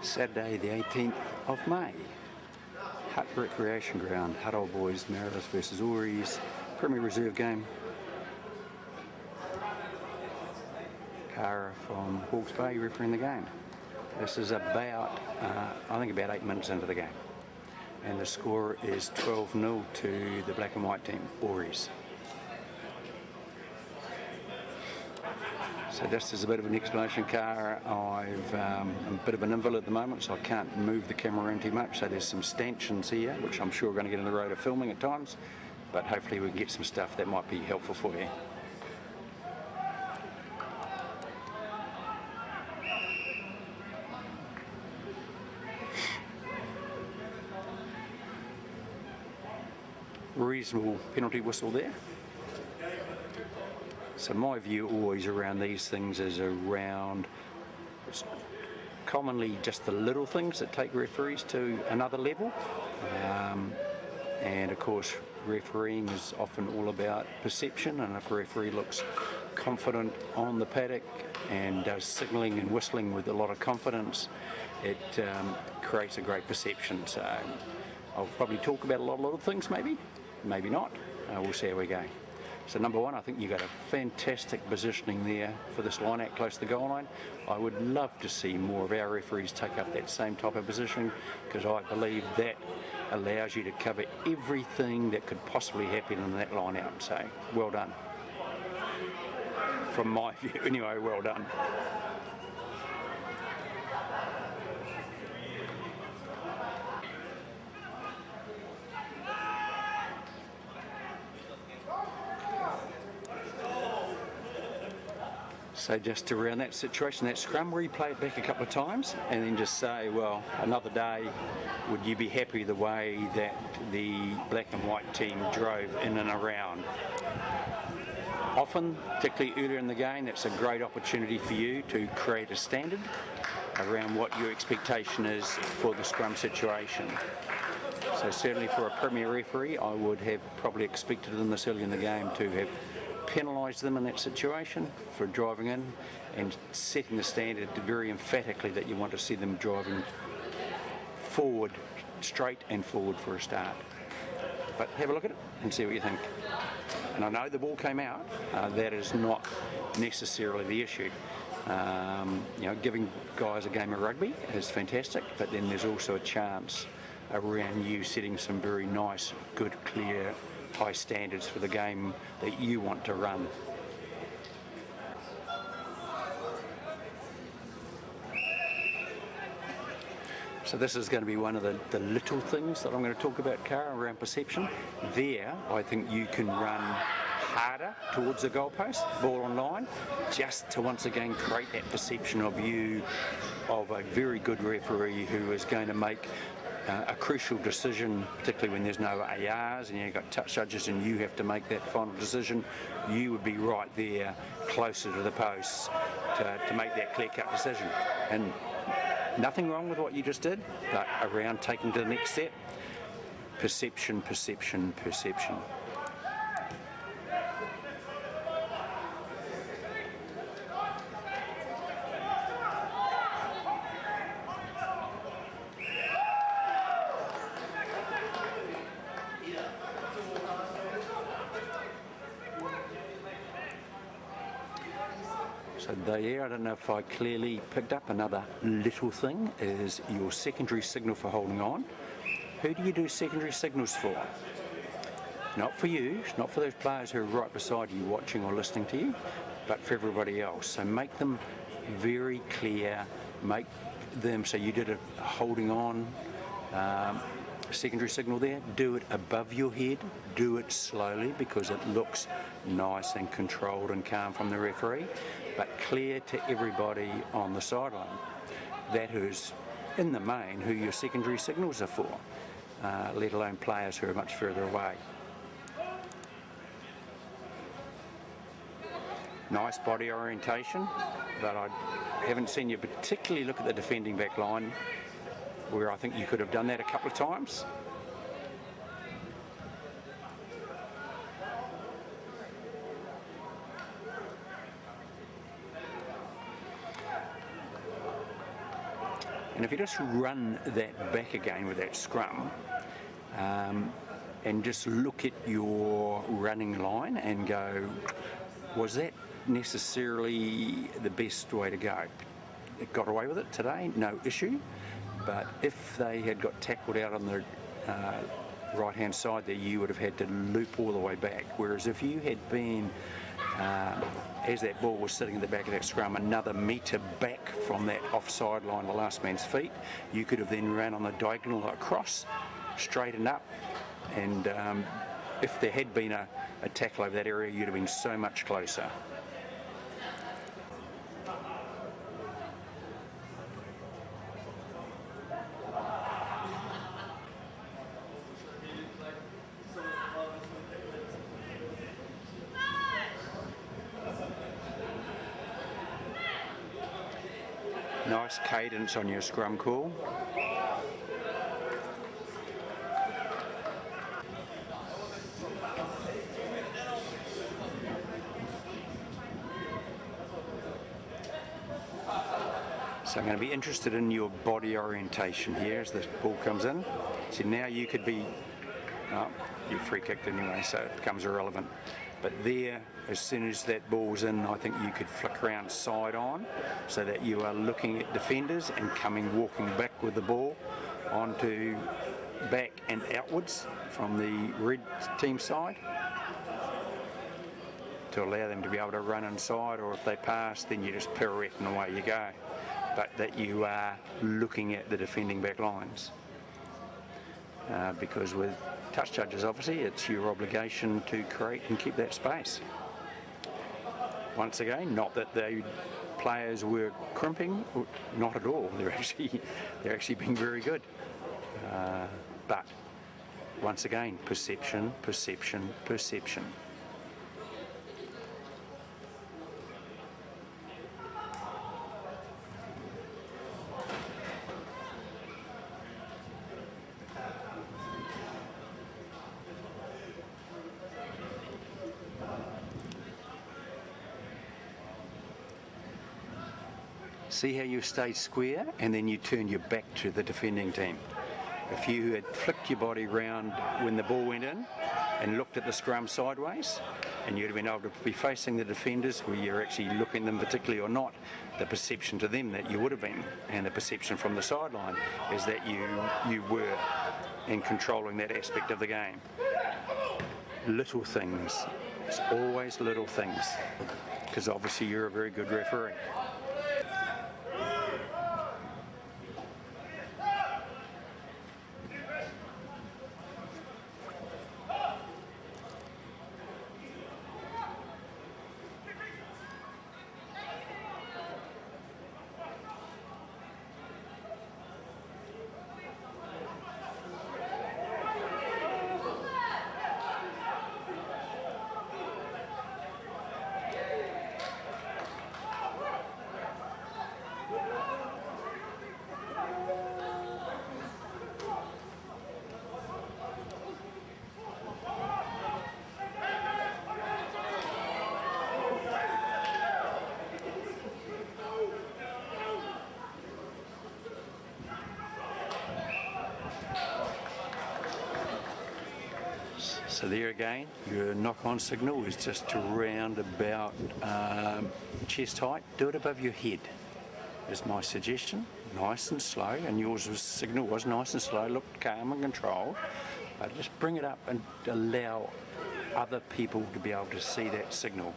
Saturday the 18th of May. Hutt Recreation Ground, Hutt Old Boys, Mariners versus Ories, Premier Reserve game. Cara from Hawke's Bay refereeing the game. This is about, I think about 8 minutes into the game. And the score is 12-0 to the black and white team, Ories. So just as a bit of an explanation, Cara, I'm a bit of an invalid at the moment, so I can't move the camera around too much. So there's some stanchions here, which I'm sure are going to get in the road of filming at times, but hopefully we can get some stuff that might be helpful for you. Reasonable penalty whistle there. So my view always around these things is around commonly just the little things that take referees to another level. And of course refereeing is often all about perception, and if a referee looks confident on the paddock and does signalling and whistling with a lot of confidence, it creates a great perception. So I'll probably talk about a lot of little things, maybe not. We'll see how we go. So number one, I think you got a fantastic positioning there for this line out close to the goal line. I would love to see more of our referees take up that same type of position, because I believe that allows you to cover everything that could possibly happen in that line out. So well done. From my view anyway, well done. So just around that situation, that scrum, replay it back a couple of times and then just say, well, another day, would you be happy the way that the black and white team drove in and around? Often, particularly earlier in the game, that's a great opportunity for you to create a standard around what your expectation is for the scrum situation. So certainly for a premier referee, I would have probably expected them this early in the game to have penalise them in that situation for driving in and setting the standard very emphatically that you want to see them driving forward, straight and forward for a start. But have a look at it and see what you think. And I know the ball came out, that is not necessarily the issue. Giving guys a game of rugby is fantastic, but then there's also a chance around you setting some very nice, good, clear, high standards for the game that you want to run. So this is going to be one of the little things that I'm going to talk about, Cara, around perception. There, I think you can run harder towards the goalpost, ball on line, just to once again create that perception of you, of a very good referee who is going to make a crucial decision, particularly when there's no ARs and you've got touch judges and you have to make that final decision. You would be right there closer to the posts to make that clear-cut decision. And nothing wrong with what you just did, but around taking to the next step, perception, perception, perception. So there, I don't know if I clearly picked up another little thing, is your secondary signal for holding on. Who do you do secondary signals for? Not for you, not for those players who are right beside you watching or listening to you, but for everybody else. So make them very clear, make them, so you did a holding on secondary signal there, do it above your head, do it slowly because it looks nice and controlled and calm from the referee, but clear to everybody on the sideline. That is, in the main, who your secondary signals are for, let alone players who are much further away. Nice body orientation, but I haven't seen you particularly look at the defending back line, where I think you could have done that a couple of times. And if you just run that back again with that scrum, and just look at your running line and go, was that necessarily the best way to go? It got away with it today, no issue. But if they had got tackled out on the right-hand side there, you would have had to loop all the way back. Whereas if you had been, as that ball was sitting at the back of that scrum, another metre back from that offside line, the last man's feet, you could have then ran on the diagonal across, straightened up, and if there had been a tackle over that area, you'd have been so much closer. Nice cadence on your scrum call. So I'm going to be interested in your body orientation here as the ball comes in. So now you could be, you're free kicked anyway, so it becomes irrelevant. But there, as soon as that ball's in, I think you could flick around side on so that you are looking at defenders and walking back with the ball onto back and outwards from the red team side to allow them to be able to run inside, or if they pass, then you just pirouette and away you go. But that you are looking at the defending back lines. Because with touch judges, obviously, it's your obligation to create and keep that space. Once again, not that the players were crimping, not at all. They're actually being very good. But once again, perception, perception, perception. See how you stay square and then you turn your back to the defending team. If you had flicked your body round when the ball went in and looked at the scrum sideways, and you'd have been able to be facing the defenders where you're actually looking at them particularly or not, the perception to them that you would have been, and the perception from the sideline is that you were in controlling that aspect of the game. Little things. It's always little things, because obviously you're a very good referee. So there again, your knock-on signal is just around about chest height. Do it above your head, is my suggestion. Nice and slow, and yours signal was nice and slow, looked calm and controlled. But just bring it up and allow other people to be able to see that signal.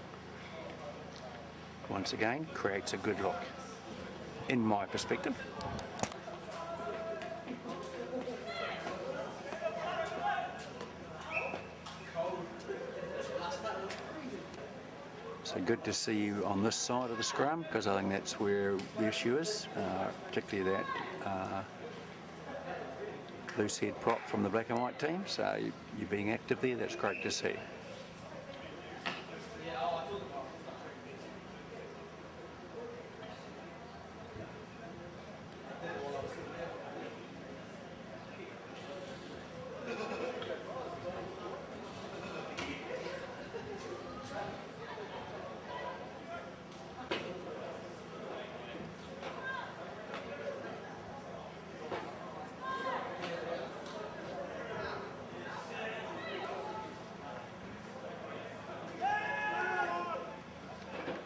Once again, creates a good look, in my perspective. So good to see you on this side of the scrum, because I think that's where the issue is, particularly that loose head prop from the black and white team. So you're being active there, that's great to see.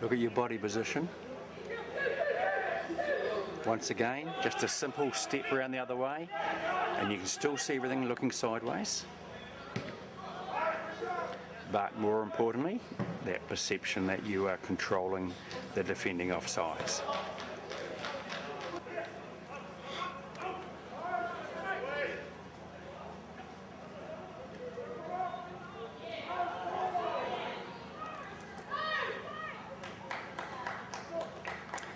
Look at your body position. Once again, just a simple step around the other way, and you can still see everything looking sideways. But more importantly, that perception that you are controlling the defending offsides.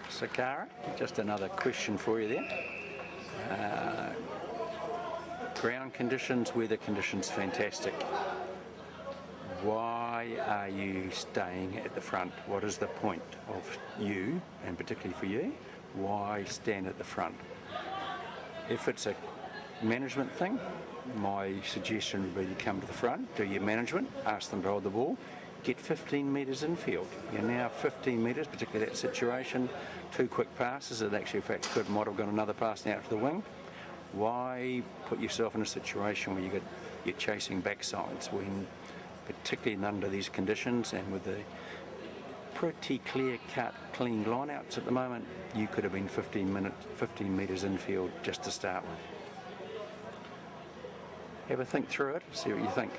So Cara, just another question for you there. Ground conditions, weather conditions, fantastic. Why are you staying at the front? What is the point of you, and particularly for you, why stand at the front? If it's a management thing, my suggestion would be to come to the front, do your management, ask them to hold the ball, get 15 metres infield. You're now 15 metres, particularly that situation, 2 quick passes, it actually in fact could might have got another pass out to the wing. Why put yourself in a situation where you're chasing backsides when, particularly under these conditions and with the pretty clear-cut, clean lineouts at the moment, you could have been 15 metres infield just to start with. Have a think through it, see what you think.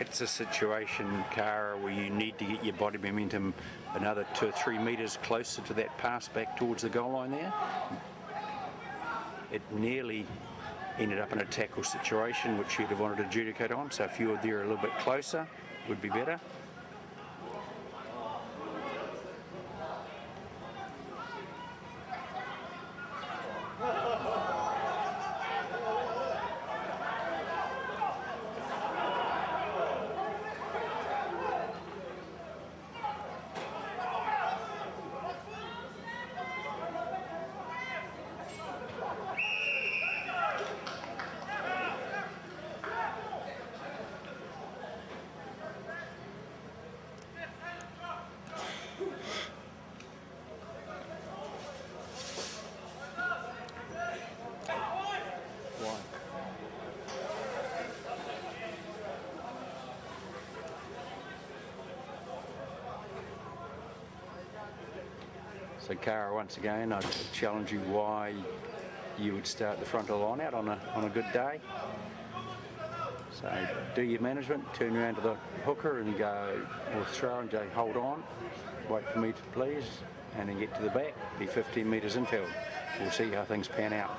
It's a situation, Cara, where you need to get your body momentum another 2 or 3 metres closer to that pass back towards the goal line there. It nearly ended up in a tackle situation which you'd have wanted to adjudicate on, so if you were there a little bit closer, would be better. So Cara, once again, I'd challenge you why you would start the front of the line out on a good day. So do your management, turn around to the hooker and go, or throw and go, hold on, wait for me to please, and then get to the back, be 15 metres infield. We'll see how things pan out.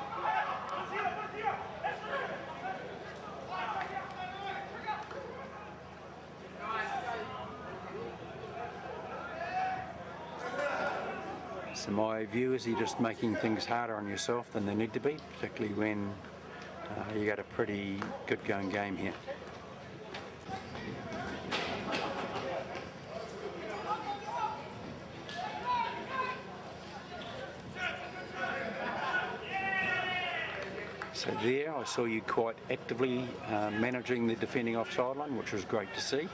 So my view is you're just making things harder on yourself than they need to be, particularly when you got a pretty good going game here. So there I saw you quite actively managing the defending offside line, which was great to see.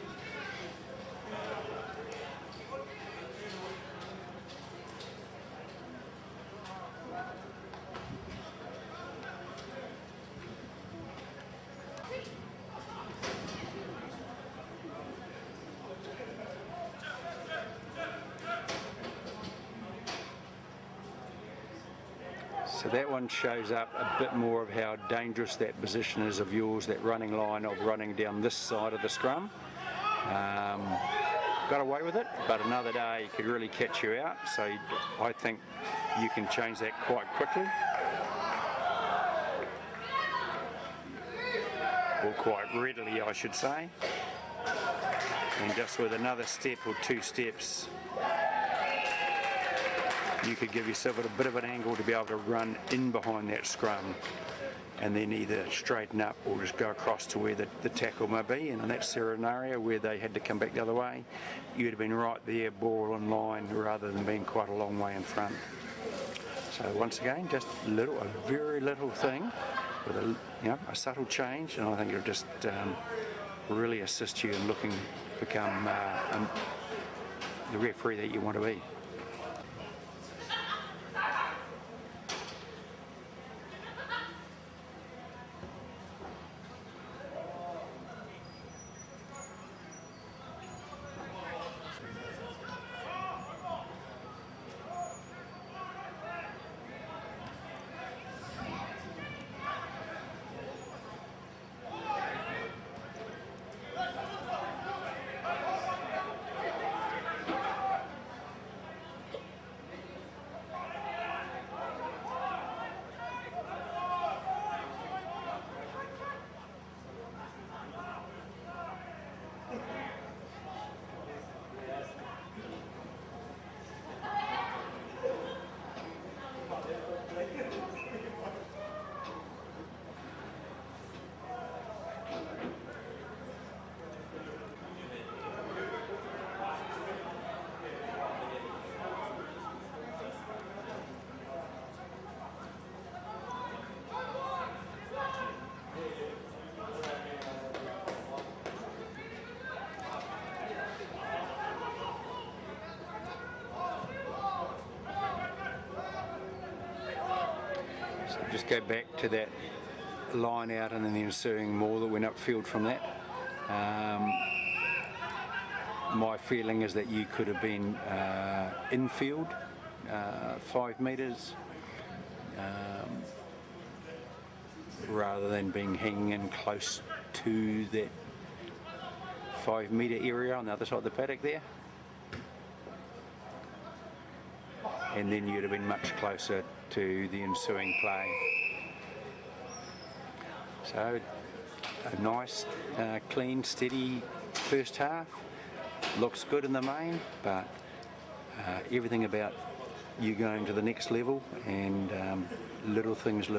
So that one shows up a bit more of how dangerous that position is of yours, that running line of running down this side of the scrum. Got away with it, but another day could really catch you out. So I think you can change that quite quickly. Or quite readily, I should say. And just with another step or two steps, you could give yourself a bit of an angle to be able to run in behind that scrum and then either straighten up or just go across to where the tackle may be. And in that scenario where they had to come back the other way, you'd have been right there, ball in line, rather than being quite a long way in front. So once again, just a very little thing with a subtle change, and I think it'll just really assist you in become the referee that you want to be. Just go back to that line out and then the ensuing maul that went upfield from that. My feeling is that you could have been infield 5 metres rather than being hanging in close to that 5 metre area on the other side of the paddock there. And then you'd have been much closer to the ensuing play. So a nice, clean, steady first half. Looks good in the main, but everything about you going to the next level and little things,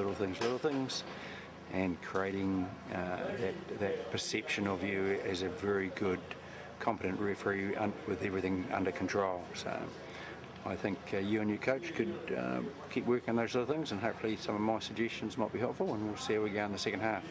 and creating that perception of you as a very good, competent referee with everything under control. So I think you and your coach could keep working on those little things, and hopefully some of my suggestions might be helpful, and we'll see how we go in the second half.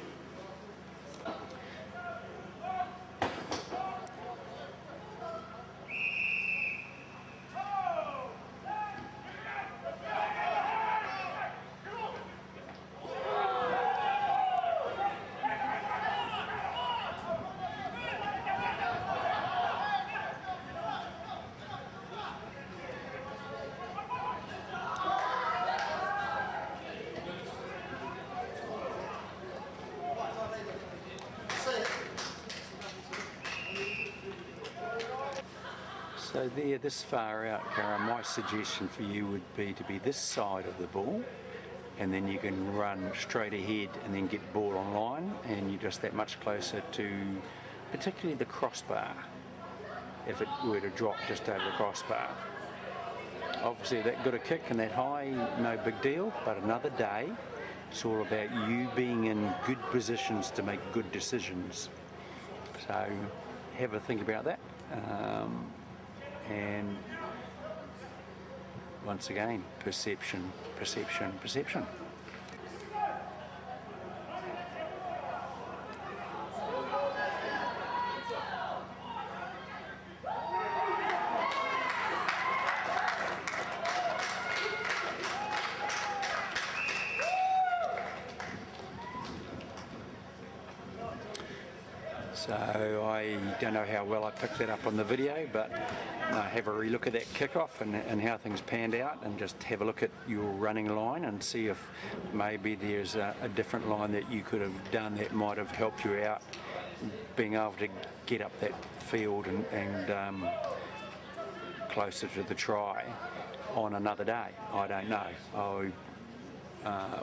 So there, this far out, Cara, my suggestion for you would be to be this side of the ball, and then you can run straight ahead and then get ball on line, and you're just that much closer to particularly the crossbar, if it were to drop just over the crossbar. Obviously that good a kick and that high, no big deal, but another day, it's all about you being in good positions to make good decisions. So have a think about that. And once again, perception. So I don't know how well I picked that up on the video, but have a re-look at that kickoff and how things panned out, and just have a look at your running line and see if maybe there's a different line that you could have done that might have helped you out being able to get up that field and closer to the try on another day. I don't know. I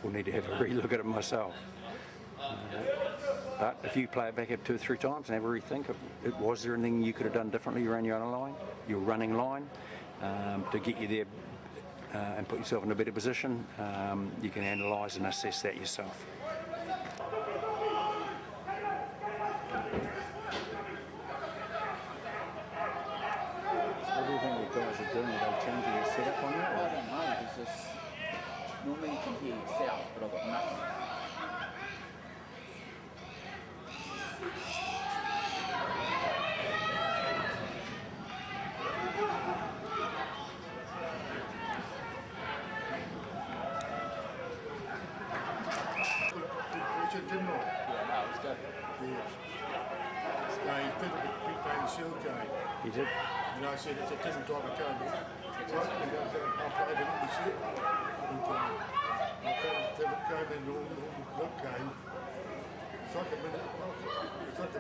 will need to have a re-look at it myself. But if you play it back up 2 or 3 times and have a rethink, was there anything you could have done differently around your running line, to get you there and put yourself in a better position? You can analyse and assess that yourself. What do you think the guys are doing? Are they changing the setup on that? I don't know, because it's normally you can hear yourself, but I've got nothing. Didn't I? Yeah, no, it's good. Yes. No, he did a big bang shield game. He did. And I said it's a different type of game. I played it in the ship. And I found it's a different game than the normal club game. It's like a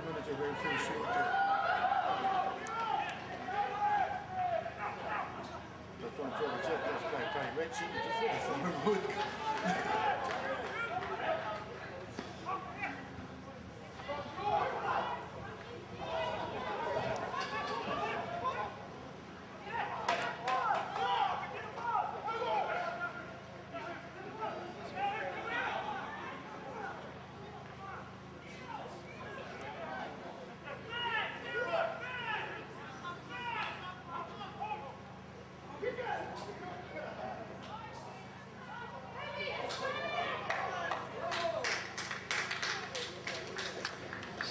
miniature ran through shield game. That's what I'm trying to check. Let's play red sheet. It's from the wood.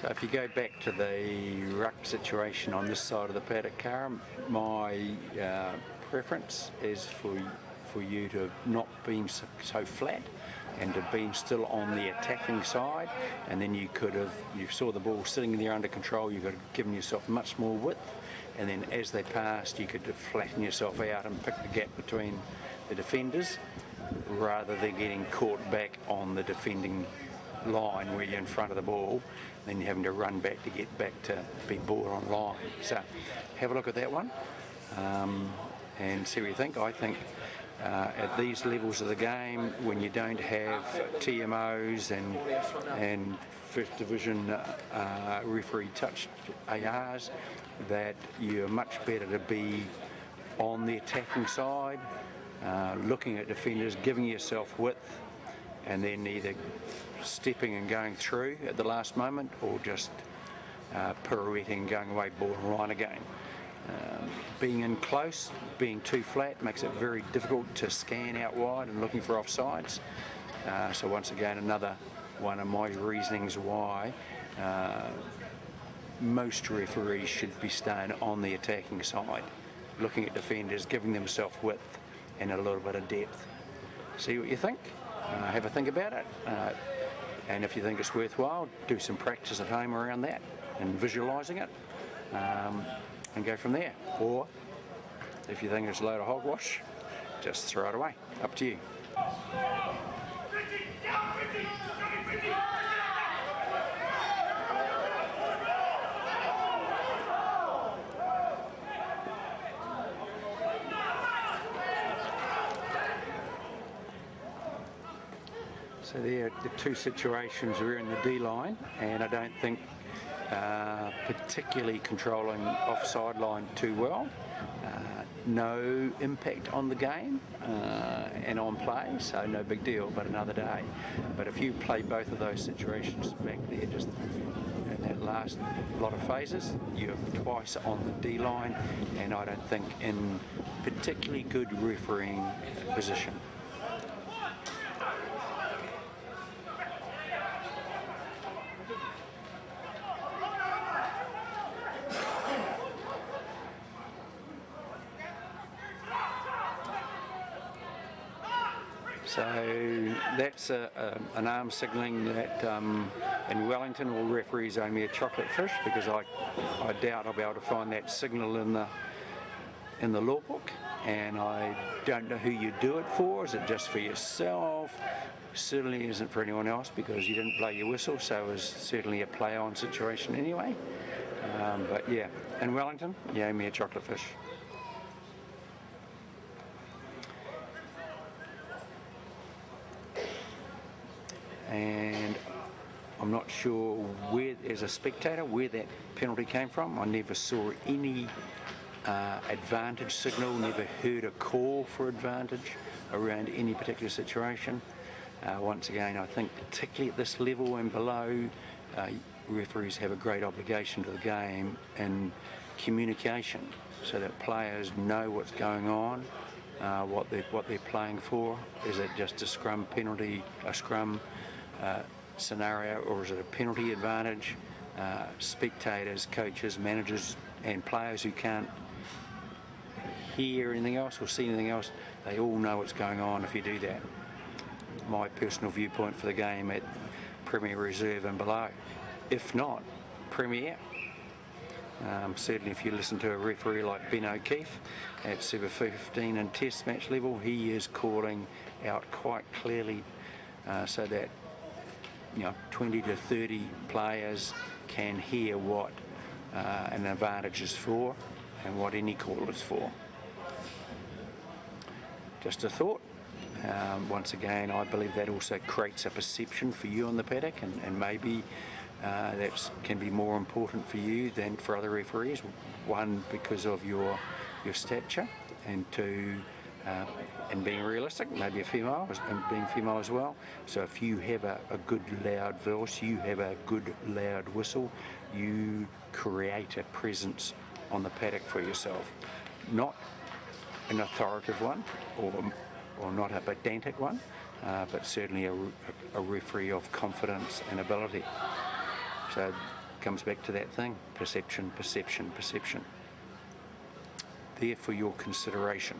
So if you go back to the ruck situation on this side of the paddock, Cara, my preference is for you to not being so flat and to being still on the attacking side, and then you saw the ball sitting there under control, you could have given yourself much more width, and then as they passed you could flatten yourself out and pick the gap between the defenders rather than getting caught back on the defending line where you're in front of the ball, then you're having to run back to get back to be ball on line. So have a look at that one and see what you think. I think at these levels of the game, when you don't have TMOs and first division referee touched ARs, that you're much better to be on the attacking side, looking at defenders, giving yourself width, and then either stepping and going through at the last moment, or just pirouetting and going away ball and line again. Being in close, being too flat makes it very difficult to scan out wide and looking for offsides. So once again, another one of my reasonings why most referees should be staying on the attacking side, looking at defenders, giving themselves width and a little bit of depth. See what you think. Have a think about it. And if you think it's worthwhile, do some practice at home around that and visualising it, and go from there. Or if you think it's a load of hogwash, just throw it away. Up to you. So there are the two situations. We're in the D line, and I don't think particularly controlling offside line too well. No impact on the game and on play, so no big deal, but another day. But if you play both of those situations back there, just in that last lot of phases, you're twice on the D line, and I don't think in particularly good refereeing position. So that's an arm signalling that in Wellington all referees owe me a chocolate fish, because I doubt I'll be able to find that signal in the law book, and I don't know who you do it for. Is it just for yourself? Certainly isn't for anyone else, because you didn't blow your whistle, so it was certainly a play-on situation anyway. But yeah, in Wellington, you owe me a chocolate fish. And I'm not sure where, as a spectator, where that penalty came from. I never saw any advantage signal, never heard a call for advantage around any particular situation. Once again, I think particularly at this level and below, referees have a great obligation to the game in communication, so that players know what's going on, what they're playing for. Is it just a scrum penalty, a scrum scenario, or is it a penalty advantage? Spectators, coaches, managers and players who can't hear anything else or see anything else, they all know what's going on if you do that. My personal viewpoint for the game at Premier Reserve and below. If not, Premier. Certainly if you listen to a referee like Ben O'Keefe at Super 15 and Test match level, he is calling out quite clearly so that 20 to 30 players can hear what an advantage is for and what any call is for. Just a thought. Once again, I believe that also creates a perception for you on the paddock, and maybe that can be more important for you than for other referees. One, because of your stature, and two, and being realistic, maybe a female, and being female as well. So if you have a good loud voice, you have a good loud whistle, you create a presence on the paddock for yourself. Not an authoritative one, or not a pedantic one, but certainly a referee of confidence and ability. So it comes back to that thing, perception, perception, perception. There for your consideration.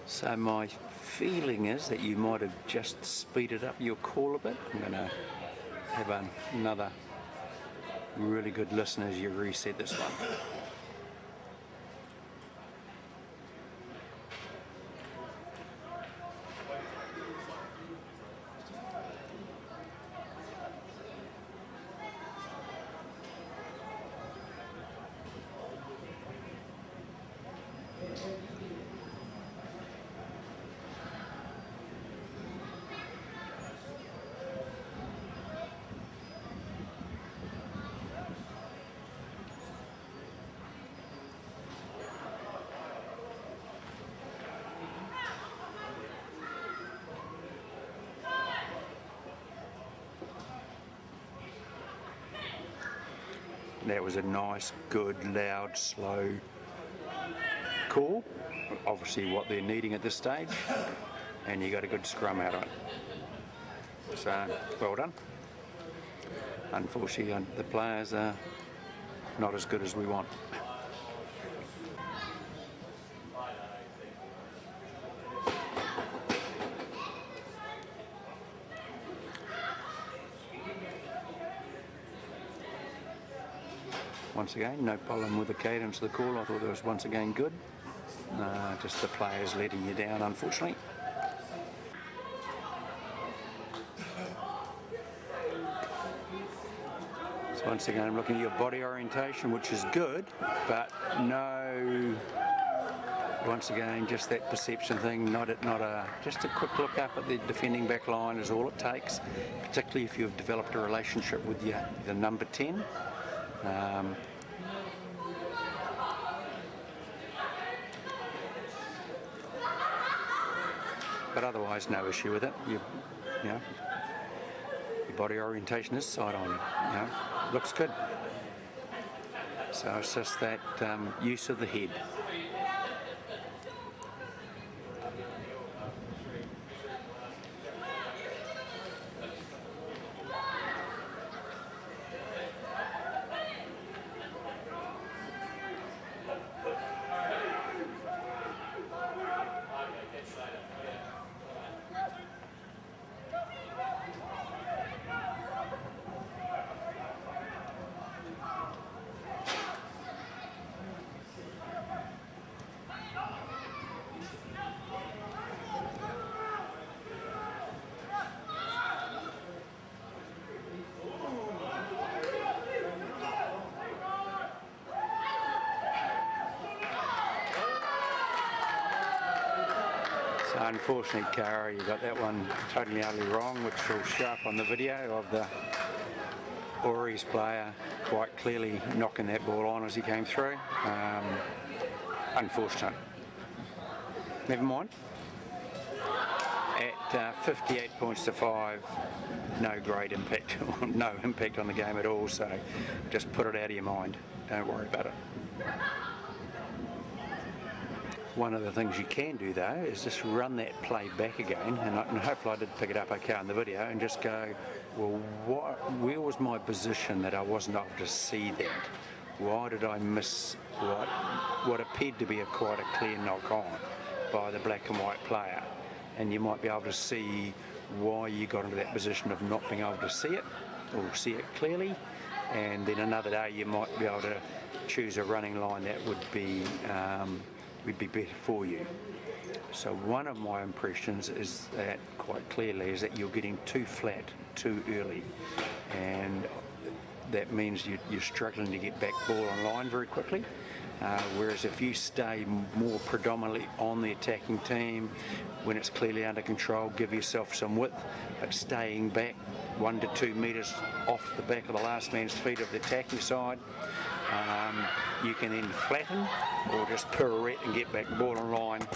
So my feeling is that you might have just speeded up your call a bit. I'm going to have another really good listen as you reset this one. That was a nice, good, loud, slow call. Obviously what they're needing at this stage, and you got a good scrum out of it. So, well done. Unfortunately, the players are not as good as we want. Once again, no problem with the cadence of the call. I thought it was once again good. Just the players letting you down, unfortunately. Once again, I'm looking at your body orientation, which is good, but no, once again, just that perception thing, just a quick look up at the defending back line is all it takes, particularly if you've developed a relationship with the number 10. But otherwise, no issue with it. You know, your body orientation is side on. Looks good. So it's just that use of the head. Unfortunately, Cara, you got that one totally utterly wrong, which will show up on the video of the Ories player quite clearly knocking that ball on as he came through. Unfortunate. Never mind. At 58 points to 5, no great impact, no impact on the game at all, so just put it out of your mind. Don't worry about it. One of the things you can do though is just run that play back again, and hopefully I did pick it up okay on the video, and just go, well, where was my position that I wasn't able to see that? Why did I miss what appeared to be quite a clear knock on by the black and white player? And you might be able to see why you got into that position of not being able to see it, or see it clearly, and then another day you might be able to choose a running line that would be better for you. So one of my impressions is that quite clearly is that you're getting too flat too early, and that means you're struggling to get back ball online very quickly. Whereas if you stay more predominantly on the attacking team, when it's clearly under control, give yourself some width, but staying back 1 to 2 metres off the back of the last man's feet of the attacking side, you can then flatten or just pirouette and get back ball online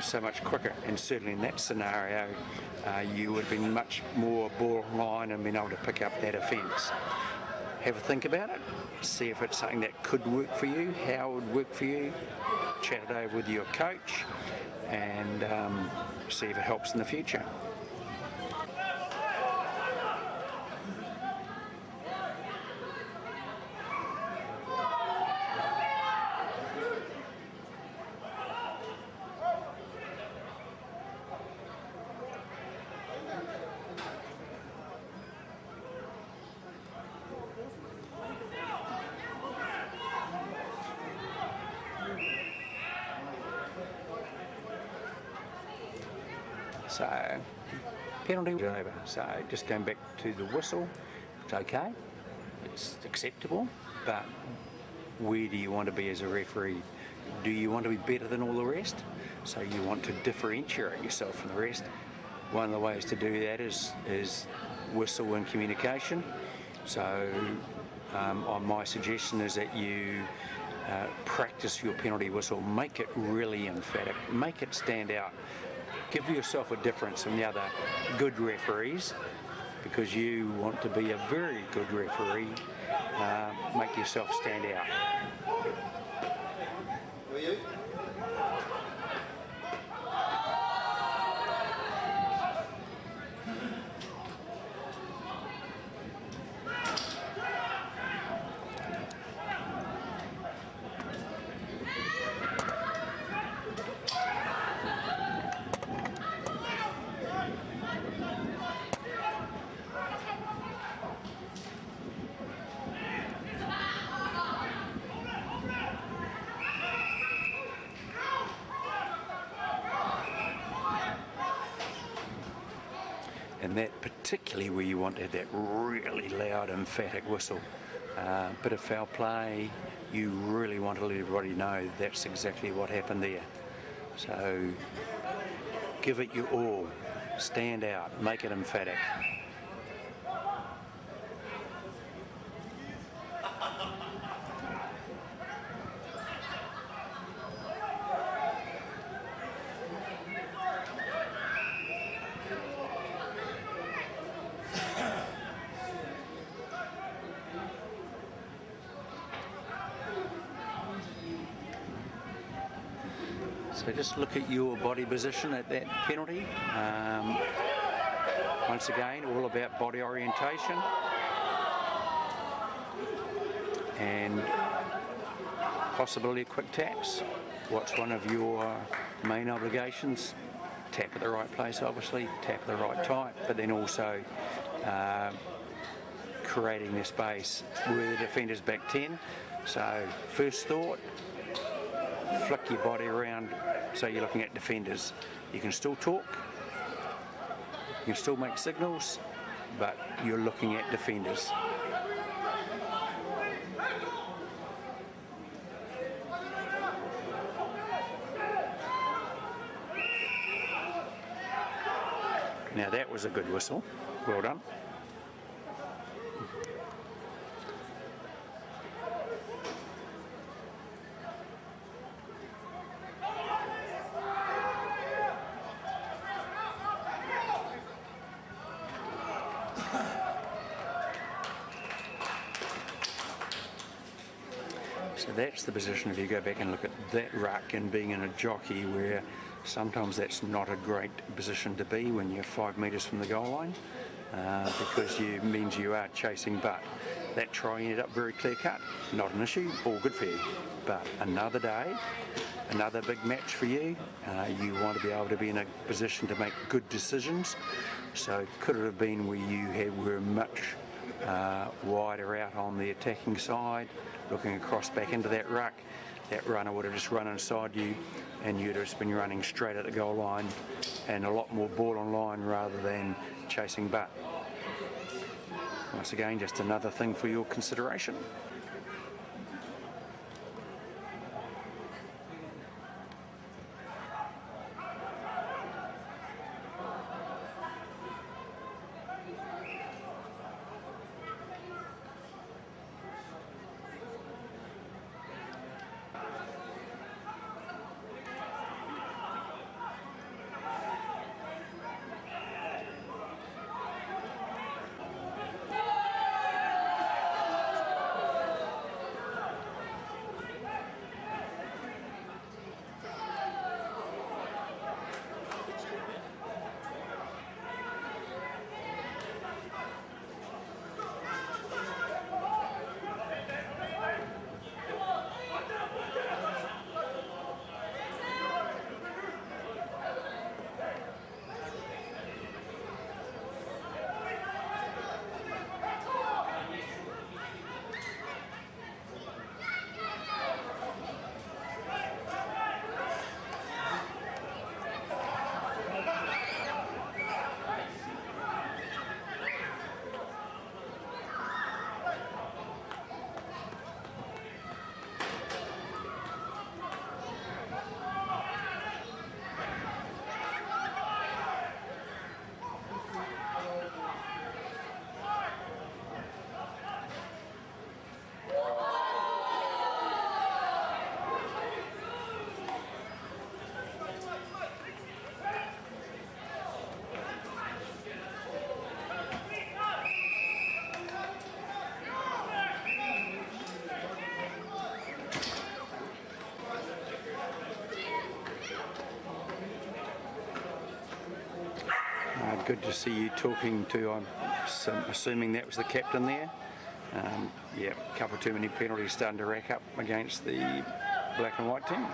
so much quicker. And certainly in that scenario, you would have been much more ball online and been able to pick up that offence. Have a think about it, see if it's something that could work for you, how it would work for you, chat it over with your coach, and see if it helps in the future. So, penalty over. So, just going back to the whistle, it's okay, it's acceptable, but where do you want to be as a referee? Do you want to be better than all the rest? So you want to differentiate yourself from the rest. One of the ways to do that is whistle and communication. So my suggestion is that you practice your penalty whistle, make it really emphatic, make it stand out. Give yourself a difference from the other good referees, because you want to be a very good referee. Make yourself stand out. Were you? and that particularly where you want to have that really loud, emphatic whistle. Bit of foul play, you really want to let everybody know that's exactly what happened there. So give it your all, stand out, make it emphatic. So just look at your body position at that penalty. Once again, all about body orientation. And possibility of quick taps. What's one of your main obligations? Tap at the right place, obviously, tap at the right type, but then also creating the space where the defender's back 10. So first thought, flick your body around so you're looking at defenders. You can still talk, you can still make signals, but you're looking at defenders. Now that was a good whistle, well done. So that's the position if you go back and look at that ruck and being in a jockey where sometimes that's not a great position to be when you're 5 metres from the goal line because it means you are chasing, but that try ended up very clear cut, not an issue, all good for you. But another day, another big match for you, you want to be able to be in a position to make good decisions. So could it have been where you were much wider out on the attacking side, looking across back into that ruck, that runner would have just run inside you and you'd have just been running straight at the goal line and a lot more ball on line rather than chasing butt. Once again, just another thing for your consideration. Good to see you talking to, I'm assuming that was the captain there. Yeah, a couple too many penalties starting to rack up against the black and white team.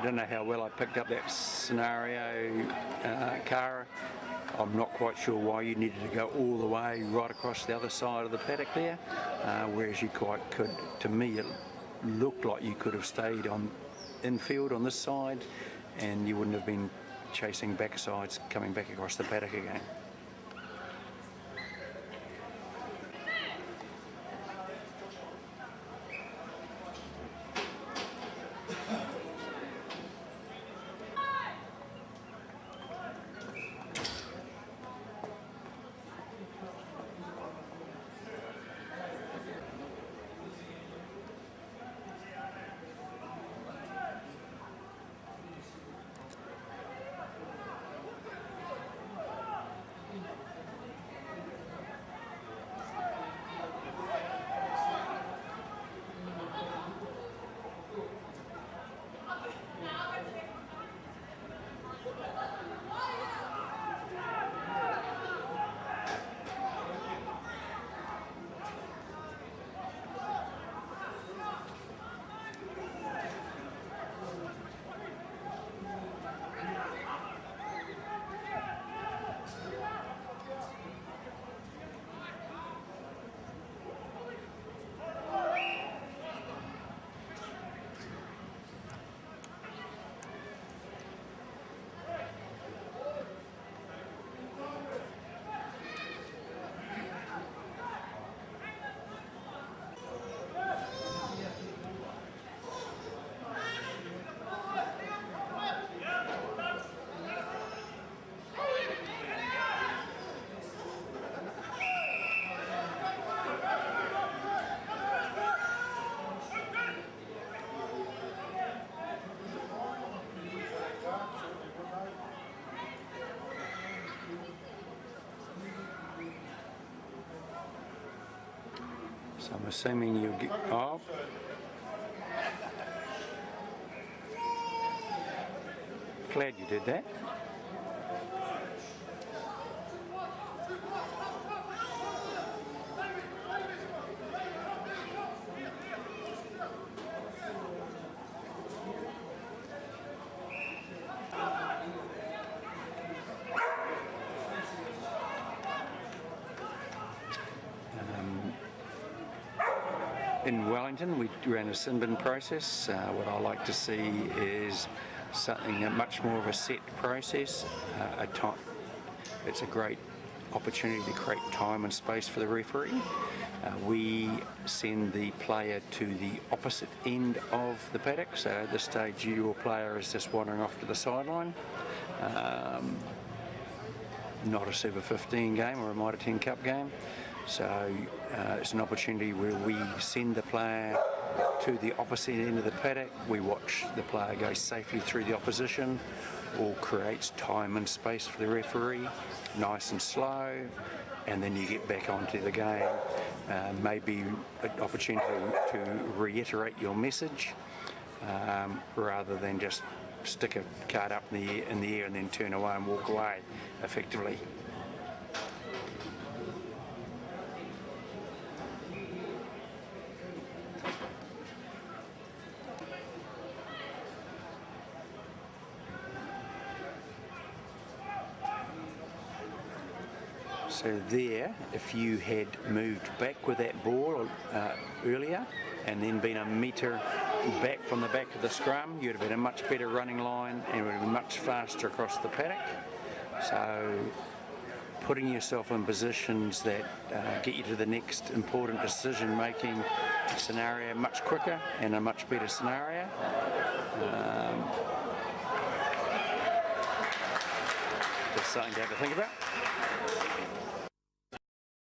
don't know how well I picked up that scenario, Cara. I'm not quite sure why you needed to go all the way right across the other side of the paddock there, whereas you quite could. To me, it looked like you could have stayed on infield on this side, and you wouldn't have been chasing backsides coming back across the paddock again. So I'm assuming you'll get off. Glad you did that. In Wellington, we ran a sin bin process. What I like to see is something much more of a set process. It's a great opportunity to create time and space for the referee. We send the player to the opposite end of the paddock, so at this stage your player is just wandering off to the sideline. Not a Super 15 game or a Mitre 10 Cup game. So it's an opportunity where we send the player to the opposite end of the paddock. We watch the player go safely through the opposition, all creates time and space for the referee, nice and slow, and then you get back onto the game. Maybe an opportunity to reiterate your message rather than just stick a card up in the air and then turn away and walk away effectively. So there, if you had moved back with that ball earlier and then been a metre back from the back of the scrum, you'd have had a much better running line and would have been much faster across the paddock. So putting yourself in positions that get you to the next important decision-making scenario much quicker and a much better scenario. Just something to have to think about.